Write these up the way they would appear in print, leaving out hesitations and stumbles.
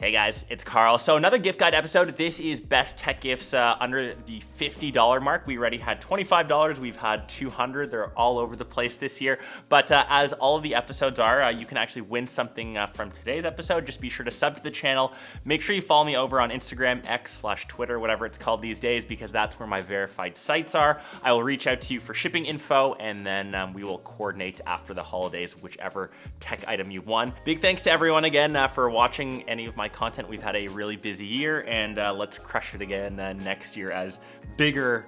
Hey guys, it's Karl. So another gift guide episode. This is best tech gifts under the $50 mark. We already had $25, we've had $200. They're all over the place this year. But as all of the episodes are, you can actually win something from today's episode. Just be sure to sub to the channel. Make sure you follow me over on Instagram, X/Twitter, whatever it's called these days, because that's where my verified sites are. I will reach out to you for shipping info, and then we will coordinate after the holidays, whichever tech item you've won. Big thanks to everyone again for watching any of my content. We've had a really busy year, and let's crush it again next year as bigger,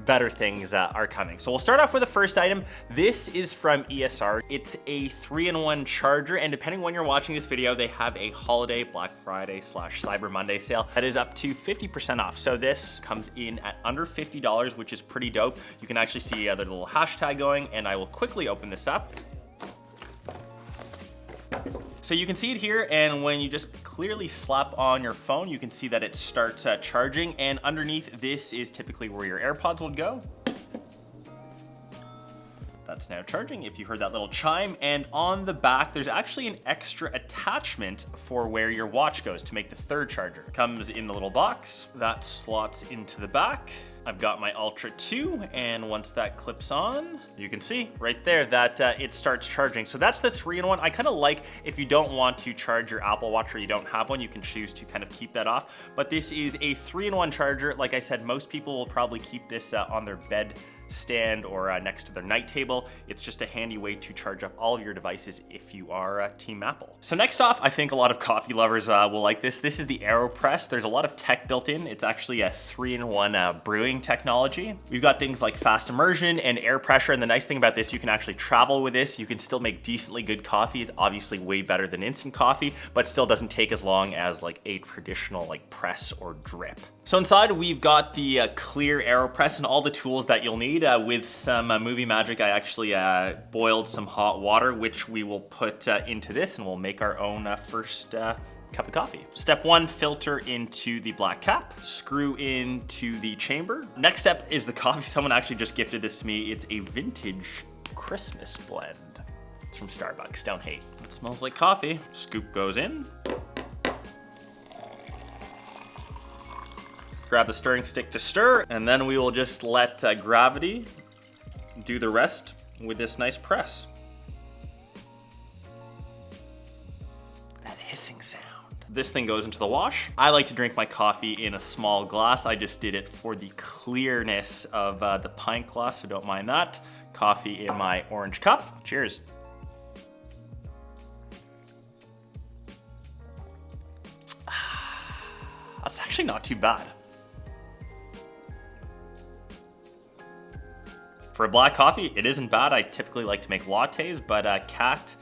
better things are coming. So we'll start off with the first item. This is from ESR. It's a 3-in-1 charger, and depending when you're watching this video, they have a holiday Black Friday / Cyber Monday sale that is up to 50% off. So this comes in at under $50, which is pretty dope. You can actually see the little hashtag going, and I will quickly open this up. So you can see it here, and when you just clearly slap on your phone, you can see that it starts charging, and underneath this is typically where your AirPods would go. That's now charging, if you heard that little chime. And on the back, there's actually an extra attachment for where your watch goes to make the third charger. It comes in the little box, that slots into the back. I've got my Ultra 2, and once that clips on, you can see right there that it starts charging. So that's the 3-in-1. I kind of like, if you don't want to charge your Apple Watch or you don't have one, you can choose to kind of keep that off. But this is a 3-in-1 charger. Like I said, most people will probably keep this on their bed stand or next to their night table. It's just a handy way to charge up all of your devices if you are Team Apple. So next off, I think a lot of coffee lovers will like this. This is the AeroPress. There's a lot of tech built in. It's actually a 3-in-1 brewing technology. We've got things like fast immersion and air pressure, and the nice thing about this, you can actually travel with this. You can still make decently good coffee. It's obviously way better than instant coffee, but still doesn't take as long as like a traditional like press or drip. So inside we've got the clear AeroPress and all the tools that you'll need. With some movie magic, I actually boiled some hot water, which we will put into this, and we'll make our own first cup of coffee. Step 1, filter into the black cap, screw into the chamber. Next step is the coffee. Someone actually just gifted this to me. It's a vintage Christmas blend. It's from Starbucks, don't hate. It smells like coffee. Scoop goes in. Grab the stirring stick to stir, and then we will just let gravity do the rest with this nice press. That hissing sound. This thing goes into the wash. I like to drink my coffee in a small glass. I just did it for the clearness of the pint glass, so don't mind that. Coffee in my orange cup. Cheers. That's actually not too bad. For a black coffee, it isn't bad. I typically like to make lattes, but Kat,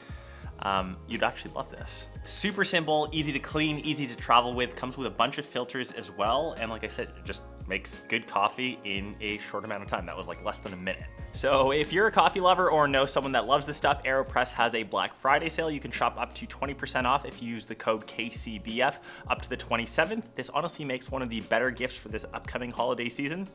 you'd actually love this. Super simple, easy to clean, easy to travel with, comes with a bunch of filters as well. And like I said, it just makes good coffee in a short amount of time. That was like less than a minute. So if you're a coffee lover or know someone that loves this stuff, AeroPress has a Black Friday sale. You can shop up to 20% off if you use the code KCBF up to the 27th. This honestly makes one of the better gifts for this upcoming holiday season.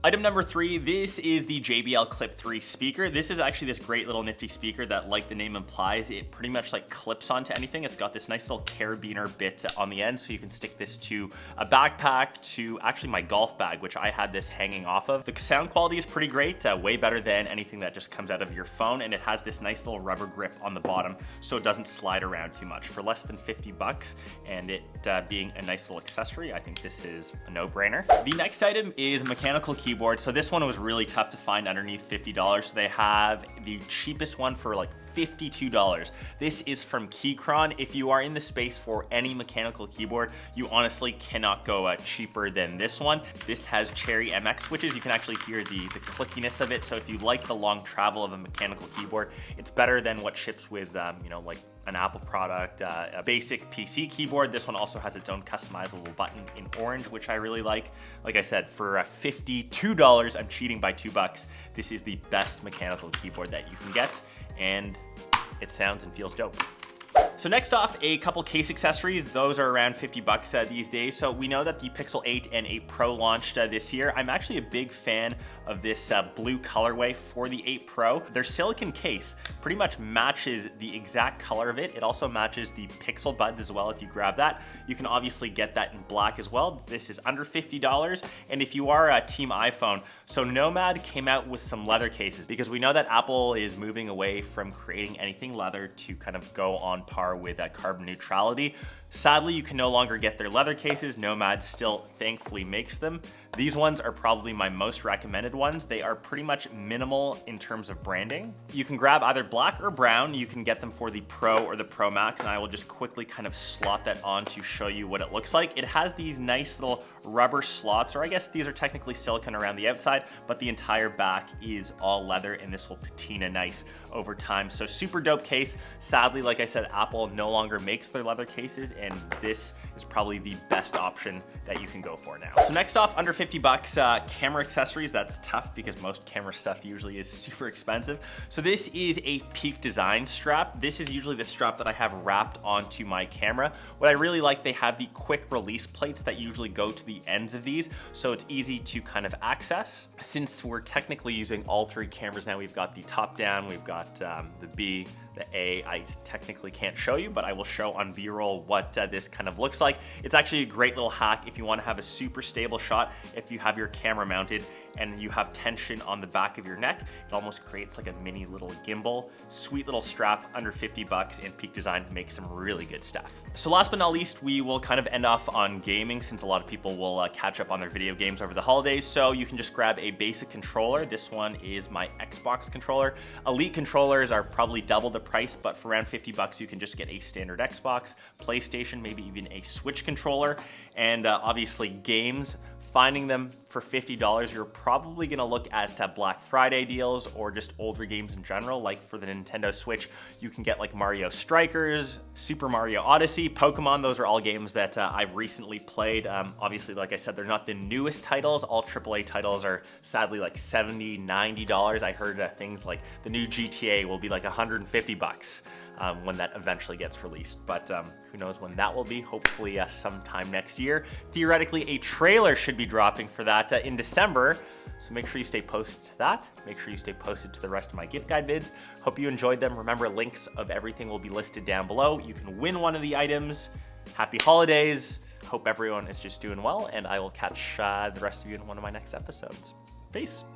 Item number 3, this is the JBL Clip 3 speaker. This is actually this great little nifty speaker that, like the name implies, it pretty much like clips onto anything. It's got this nice little carabiner bit on the end, so you can stick this to a backpack, to actually my golf bag, which I had this hanging off of. The sound quality is pretty great, way better than anything that just comes out of your phone, and it has this nice little rubber grip on the bottom, so it doesn't slide around too much. For less than 50 bucks, and it being a nice little accessory, I think this is a no-brainer. The next item is a mechanical keyboard. So this one was really tough to find underneath $50. So they have the cheapest one for like $52. This is from Keychron. If you are in the space for any mechanical keyboard, you honestly cannot go cheaper than this one. This has Cherry MX switches. You can actually hear the clickiness of it. So if you like the long travel of a mechanical keyboard, it's better than what ships with, like an Apple product, a basic PC keyboard. This one also has its own customizable button in orange, which I really like. Like I said, for $52, I'm cheating by $2. This is the best mechanical keyboard that you can get, and it sounds and feels dope. So next off, a couple case accessories. Those are around 50 bucks these days. So we know that the Pixel 8 and 8 Pro launched this year. I'm actually a big fan of this blue colorway for the 8 Pro. Their silicone case pretty much matches the exact color of it. It also matches the Pixel buds as well. If you grab that, you can obviously get that in black as well. This is under $50. And if you are a team iPhone, so Nomad came out with some leather cases because we know that Apple is moving away from creating anything leather to kind of go on par with carbon neutrality. Sadly, you can no longer get their leather cases. Nomad still thankfully makes them. These ones are probably my most recommended ones. They are pretty much minimal in terms of branding. You can grab either black or brown. You can get them for the Pro or the Pro Max, and I will just quickly kind of slot that on to show you what it looks like. It has these nice little rubber slots, or I guess these are technically silicone around the outside, but the entire back is all leather, and this will patina nice over time. So super dope case. Sadly, like I said, Apple no longer makes their leather cases, and this is probably the best option that you can go for now. So next off, under 50 bucks, camera accessories. That's tough because most camera stuff usually is super expensive. So this is a Peak Design strap. This is usually the strap that I have wrapped onto my camera. What I really like, they have the quick release plates that usually go to the ends of these, so it's easy to kind of access. Since we're technically using all three cameras now, we've got the top down, we've got the B, the A, I technically can't show you, but I will show on B-roll what this kind of looks like. It's actually a great little hack if you want to have a super stable shot. If you have your camera mounted and you have tension on the back of your neck, it almost creates like a mini little gimbal. Sweet little strap, under 50 bucks, and Peak Design makes some really good stuff. So last but not least, we will kind of end off on gaming, since a lot of people will catch up on their video games over the holidays. So you can just grab a basic controller. This one is my Xbox controller. Elite controllers are probably double the price, but for around 50 bucks, you can just get a standard Xbox, PlayStation, maybe even a Switch controller, and obviously games. Finding them for $50, you're probably gonna look at Black Friday deals or just older games in general. Like for the Nintendo Switch, you can get like Mario Strikers, Super Mario Odyssey, Pokemon. Those are all games that I've recently played. Obviously, like I said, they're not the newest titles. All AAA titles are sadly like $70, $90. I heard things like the new GTA will be like 150 bucks. When that eventually gets released. But who knows when that will be, hopefully sometime next year. Theoretically, a trailer should be dropping for that in December, so make sure you stay posted to that. Make sure you stay posted to the rest of my gift guide vids. Hope you enjoyed them. Remember, links of everything will be listed down below. You can win one of the items. Happy holidays. Hope everyone is just doing well, and I will catch the rest of you in one of my next episodes. Peace.